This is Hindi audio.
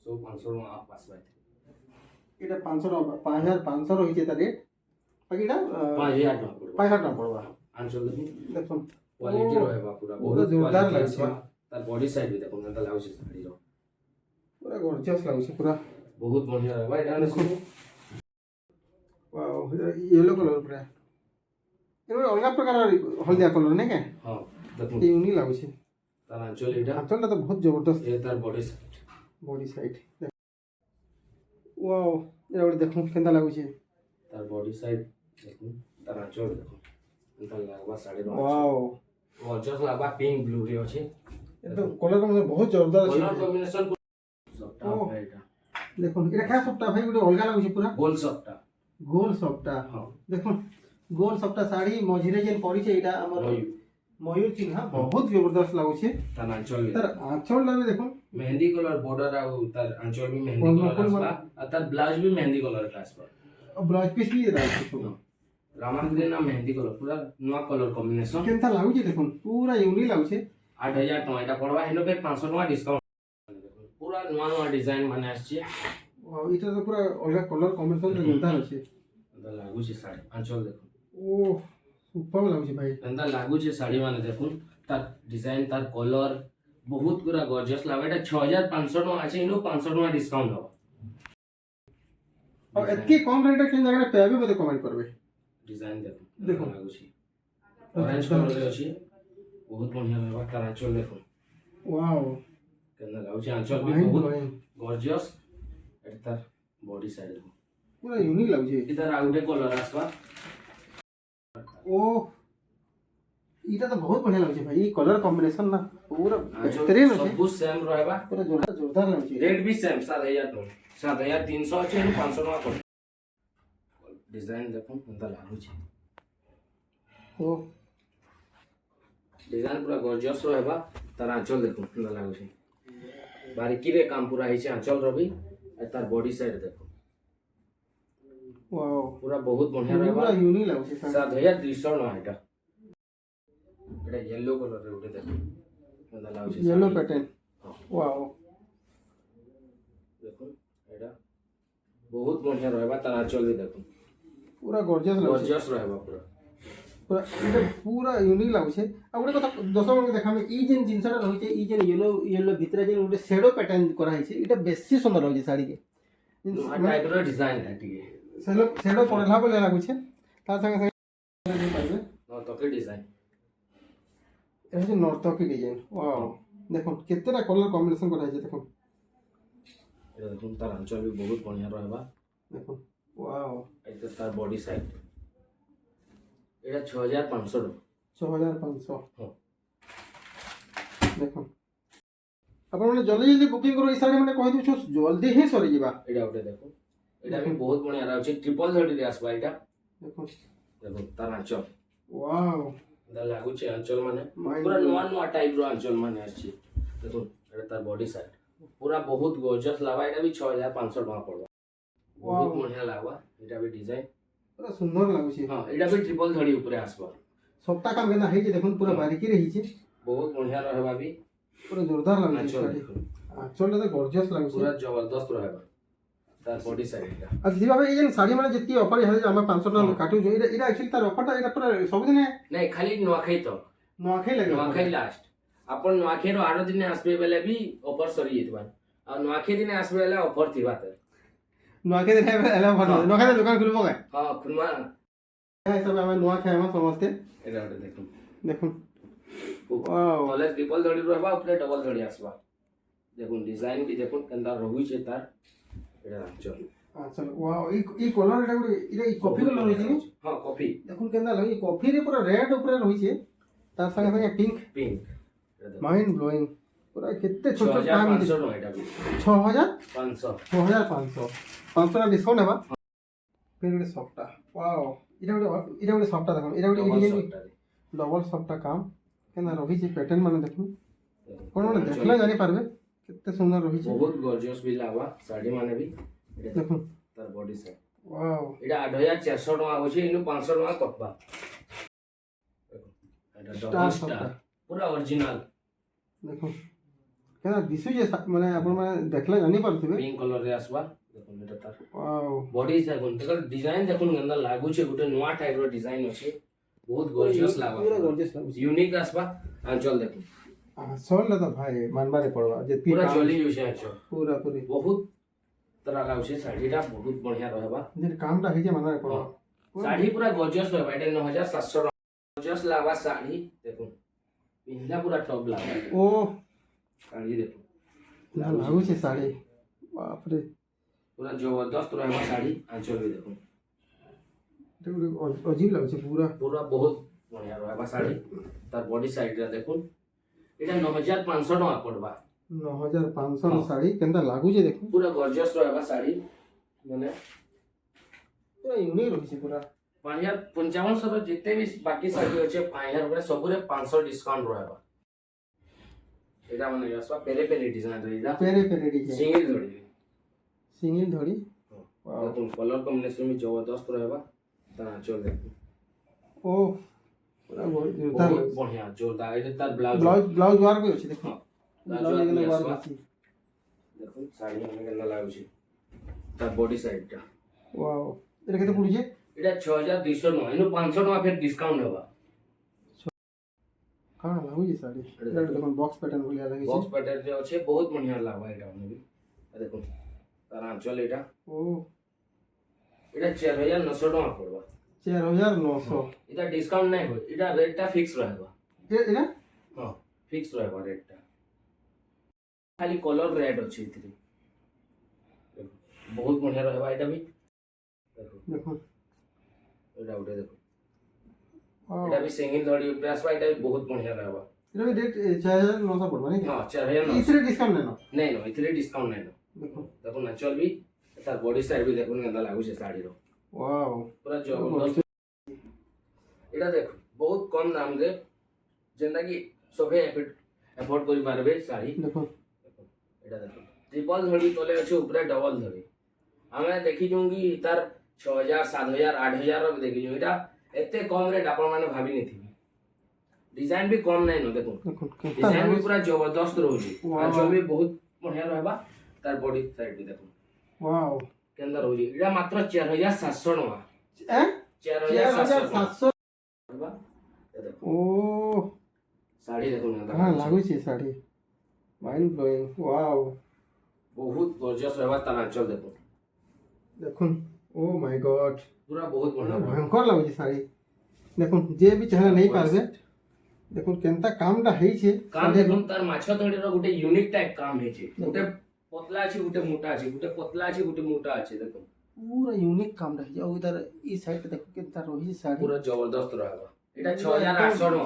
सब 500 टका आप पास बाय এটা 500 টাকা 5500 রয়েছে তা রেট বাকি এটা 5000 टका पड़बा 5000 টাকা পড়বা आंचल देखो দেখুন क्वालिटी रहबा पूरा पूरा बहुत जोरदार क्वालिटी लागे आसबा तार बॉडी साइड भी देखो नंदा लागो साड़ी रो পুরা গর্জিয়াস লাগছে পুরা बहुत बढ़िया रहबा এটা দেখো वाओ येलो कलर পুরা এবার অলগা প্রকার হলদিয়া কলর নাই কে हां देखो ইউনি লাগছে तार आंचल এটা আঁচলটা তো বহুত জবরদস্ত ये तार body side body side wow এটা ওটা দেখুন কেন্দা লাগুছে तार बॉडी साइड देखो तार आंचल देखो नंदा लागबा साड़ी रो वाओ गॉर्जियस लागबा पिंक ब्लू रे अछि এটা তো কলর কম্বিনেশন বহুত জোরদার আছে कलर कॉम्बिनेशन सबटा এটা দেখুন এটা খা সবটা ভাই ওটা অলগা লাগুছে পুরা গোল सबटा গোল সবটা हां দেখুন গোল সবটা শাড়ি মঝিরে যেন পড়িছে এটা আমার ময়ূর ময়ূর চিহ্ন বহুত জবরদস্ত লাগুছে तार आंचल তার আঁচলটা भी দেখুন मेहंदी कलर बॉर्डर आ तार आंचल भी मेहंदी कलर आसबा आ तार ब्लाउज भी मेहंदी कलर का आसबा ব্লাউজ পিস भी রাখছে পুরো रामा ग्रीन ना मेहंदी कलर पूरा नवा कलर कॉम्बिनेशन কেনতা লাগুছে দেখুন পুরা ইউনি লাগুছে 8000 टका এটা পড়বা হেনো पे 500 टका डिस्काउंट पूरा नवा नवा डिजाइन माने आछी এটা তো পুরা অলগা কলর কম্বিনেশন জোরদার আছে अंदर लागू छे साड़ी आंचल देखो ও সুপার লাগুছে ভাই अंदर लागू छे साड़ी माने देखो तार डिजाइन तार कलर बहुत पूरा गॉर्जियस लागे এটা 6500 टका আছে ইনো 500 टका डिस्काउंट हो আর এতকি কম রেটে কেন জায়গায় পেবে বলে কমেন্ট করবে डिजाइन देखो देखो। लागू छे ऑरेंज कलर रे अछि बहुत बढ़िया रहबा तार आंचल देखो ওয়াও केना लागू छे आंचल भी মাইন্ড बहुत ব্লোয়িং गॉर्जियस एट तार बॉडी साइड देखो পুরা ইউনি লাগুছে इधर आउटे कलर आसबा ও এটা তো বহুত বঢ়িয়া লাগুছে ভাই এই কলর কম্বিনেশন না পুরা বেহতরিন আছে सब कुछ सेम रहबा পুরা জোরদার জোরদার লাগুছে रेट भी सेम 7000 टका 7300 আছে 500 टका पड़ डिजाइन देखो अंदर लागू छे ও डिजाइन पूरा गॉर्जियस रहबा तार आंचल देखो अंदर लागू छे बारीकी रे काम पूरा हिचे आंचल रबी और तार बॉडी साइड देखो ওয়াও पूरा बहुत बढ़िया পুরা रहबा ইউনি লাগুছে 7200 टका এটা এটা येलो कलर रे उठे देखो अंदर लागू छे येलो साड़ी। पैटर्न हाँ, ওয়াও देखो एटा बहुत बढ़िया रहबा तार आंचल भी देखो পুরা গর্জিয়াস লাগুছে गॉर्जियस रहबा पूरा পুরা এটা পুরা ইউনিক লাগুছে আর ଗୋଟେ কথা দর্শকଙ୍କୁ দেখামি এই যে জিনিসটা রয়েছে এই যে ইয়েলো ইয়েলো ভিতরে যে ଗୋଟେ শেডো প্যাটার্ন করা হয়েছে এটা বেশি সুন্দর লাগুছে শাড়িকে टाइप रो डिजाइन है ठीक है শেডো পড়লা বলে লাগুছে তার সঙ্গে সঙ্গে পারবে नो तो के डिजाइन এটা হচ্ছে নর্তকি ডিজাইন ওয়াও দেখুন কেতেটা কলর কম্বিনেশন করা হয়েছে দেখুন ये देखो तार आंचल भी बहुत बढ़िया रहबा দেখুন ওয়াও एटा तार बॉडी साइड एटा 6500 6500 हाँ দেখুন ଆପଣ ମାନେ ଜଲ୍ଦି ଜଲ୍ଦି ବୁକିଂ କର এই শাড়ি মানে কହି দিছো জলদি ହିଁ সরিଯିবা एटा उठे देखो एटा भी बहुत बढ़िया रहउछि ट्रिपल धड़ी रे आसबा एटा দেখুন देखो तार आंचल ওয়াও दा लागु छे आंचल माने Mind पूरा blowing. नवा नवा टाइप रो आंचल माने आछि देखो एटा तार बॉडी साइड पूरा बहुत गॉर्जियस लावा एटा भी 6500 टका पड़बा बहुत बढ़िया लागबा एटा भी डिजाइन পুরা সুন্দর লাগুছে हां एटा भी ट्रिपल धड़ी ऊपर आसबा সবটা কাম কেনা হয়েছে দেখুন পুরা বারিকি রয়েছে बहुत बढ़िया रहबा भी পুরা জোরদার লাগুছে आंचल শাড়ি देखो আঁচলটা তো গর্জিয়াস লাগুছে पूरा जबरदस्त रहबा तार बॉडी साइड एटा আর দিবা ভাই এই যে শাড়ি মানে যেতি অফার হয়ে আমি 500 টাকা কাটুছো এটা এটা एक्चुअली তার অফারটা এটা পুরা সবদিনে नहीं खाली नुआखाई तो নোয়াখাই লাগে नुआखाई लास्ट अपन नुआखाई रो 8 दिन आसबे बेले भी ऑफर सरी जेतबा और नुआखाई दिन आसबे बेले ऑफर थिबा त নোয়াখাই দিনে এলা ভালো নোয়াখাই দোকান খুলবো গায় हां खुनवा হ্যাঁ সব আমি নোয়াখাই আমার সমস্তে एटा उठे देखो দেখুন ওয়াও कॉलेज ट्रिपल धड़ी रहबा ऊपर डबल धड़ी आसबा देखो डिजाइन भी देखो कंदा रहु छे तार एटा चल আচ্ছা ওয়াও এই কলর এটা গুলো এটা এই কফি কলর রয়েছে নি? हां कॉफी দেখুন কেন্দা লাগে কফি রে পুরা রেড উপরে রয়েছে তার সঙ্গে সঙ্গে পিঙ্ক पिंक एटा देखो মাইন্ড ব্লোয়িং পুরা কেতে ছোট ছোট দাম 6500 टका एटा भी 6000 500 6500 500 টাকা ডিসকাউন্ট হেবা ফের ଗୋଟେ সফটটা ওয়াও এটা ଗୋଟେ সফটটা দেখুন এটা ଗୋଟେ डबल ডিজাইন शॉट ডবল সফটটা কাম কেনা রহিছে প্যাটার্ন মানে দেখুন কোন মানে দেখলে জানি পারবে কেতে সুন্দর রহিছে बहुत गॉर्जियस भी लागबा साड़ी माने भी एटा দেখুন तार बॉडी साइड ওয়াও एटा 8400 टका होछे इनु 500 टका कटबा देखो एटा स्टार डबल सफ्टा स्टार पूरा ओरिजिनल দেখুন କେନା ଦିଶୁଛେ ମାନେ ଆପଣ ମାନେ ଦେଖିଲେ ଜାଣି ପାରୁଥିବେ ପିଙ୍କ୍ କଲର୍ ରେ ଆସବା ଦେଖୁନ୍ ଏଟା ତାର ୱାଓ ବଡି ଦେଖୁନ୍ ତାର डिजाइन ଦେଖୁନ୍ କେନ୍ତା ଲାଗୁଛେ ଗୋଟେ ନୂଆ ଟାଇପ ର डिजाइन ଅଛି ବହୁତ ଗର୍ଜିୟସ୍ ପୁରା ଲାଗୁଛି ଗର୍ଜିୟସ୍ ଲାଗୁଛି यूनिक आसबा आंचल देखुन ଆସଲଟା ତ ଭାଇ ମାନବାରେ ପଡବା ଯେତିକି पूरा କାମ चली जाउछे आंचल ପୁରା ପୁରି बहुत तरह लाଗୁଛେ ଶାଢୀଟା ବହୁତ ବଢିଆ रहबा ଯେ କାମଟା ହେଇছে ମାନବାରେ ପଡବା ଶାଢୀ पूरा गॉर्जियस रहबा एटा 9700 गॉर्जियस लागबा ଶାଢୀ देखुन पिंधा पूरा टॉप लागबा ଓ ଶାଢୀ देखुन ନା ଲାଗୁଛି ଶାଢୀ ବାପରେ पूरा जबरदस्त रहबा ଶାଢୀ आंचल भी देखुन এটা ଗୋଟେ ଅଜିବ ଲାଗୁଛି ପୁରା पूरा बहुत बढ़िया रहबा ଶାଢୀ तार बॉडी साइड रे देखुन एटा 9500 टका पड़बा 9500 ଶାଢୀ କେନ୍ତା ଲାଗୁଛି ଦେଖ पूरा गॉर्जियस रहबा ଶାଢୀ माने ପୁରା ୟୁନିକ୍ ରହୁଛି ପୁରା 5500 ର जिते भी बाकी ଶାଢୀ ଅଛି 5000 रे सबरे 500 डिस्काउंट रहबा एटा माने आसबा पेरे पेरे डिजाइन रहिदा पेरे पेरे डिजाइन सिंगल धड़ी सिंगल धड़ी देखुन कलर कॉम्बिनेशन भी जबरदस्त रहबा तार आंचल देखुन ओ पूरा जोरदार बहुत बढ़िया जोरदार एटा तार ब्लाउज ब्लाउज वार भी ଅଛି ଦେଖ ब्लाउज ब्लाउज भी वार आसबा ଅଛି देखुन साड़ी में केंदा लाଗୁଛି तार बॉडी साइड टा वाओ ଏଟା କେତେ ପଡୁଛି एटा 6200 न इनो 500 टका फिर डिस्काउंट हेबा କାଣା ଲାଗୁଛି ଶାଢୀ ଏଟା ଦେଖ ବକ୍ସ ପ୍ୟାଟର୍ନ ଭଳିଆ ଲାଗୁଛି बॉक्स पैटर्न जे ଅଛି बहुत बढ़िया लागबा एटा में भी देखुन तार आंचल एटा ओ एटा 4900 टका पड़बा 4900 एटा डिस्काउंट नहीं हो एटा रेट टा फिक्स रहबा एटा हां फिक्स रहबा रेट टा खाली कलर रेड अछि इतरी बहुत बढ़िया रहबा एटा भी देखो देखो एटा उठे देखो वाओ एटा भी सिंगल धड़ी ऊपर आसबा एटा भी बहुत बढ़िया रहबा एटा भी रेट 4900 पड़वा नहीं हां 4900 इसरे डिस्काउंट नहीं ना नहीं नो इतरे डिस्काउंट नहीं नो देखो देखो नाचल भी तार बॉडी साइड भी देखो केंदा लागुछे साड़ी रो वाओ पूरा जबरदस्त एटा देखो बहुत कम दाम रे जेंदा कि सभे एफोर्ड करि पारबे साड़ी देखो एटा देखो ट्रिपल धड़ी तले अछि ऊपर डबल धड़ी हमें देखि जों कि तार 6000 7000 8000 रो देखि जों एटा एते कम रेट आपण माने भाबी नेथि डिजाइन भी कम नहीं नो देखो देखो केता डिजाइन भी पूरा जबरदस्त रहउछि वाह। आंचल भी बहुत बढ़िया रहबा तार बॉडी साइड भी देखो वाओ केंदा रहउछि एटा मात्र 4700 टका ए 4700 4700 रहबा ए देखो ओ साड़ी देखो ना କାଣା ଲାଗୁଛି ଶାଢୀ ମାଇଣ୍ଡ ବ୍ଲୋଇଂ वाओ बहुत गॉर्जियस रहबा तार आंचल देखो देखुन ओ माय गॉड पूरा बहुत बढ़िया रहबा भयंकर लाଗୁଛି ଶାଢୀ देखुन जे भी चाहे नहीं पारबे देखुन केनता कामटा ହେଇছে काम देखो तार माछ तड़ी रो गुटे यूनिक टाइप काम हेचे गुटे पतला अछि गुटे मोटा अछि गुटे पतला अछि गुटे मोटा अछि देखो पूरा यूनिक कामटा ହେଇছে ଆଉ इधर ई साइड देखो केनता रही ଶାଢୀ पूरा जबरदस्त रहबा एटा 6800 टका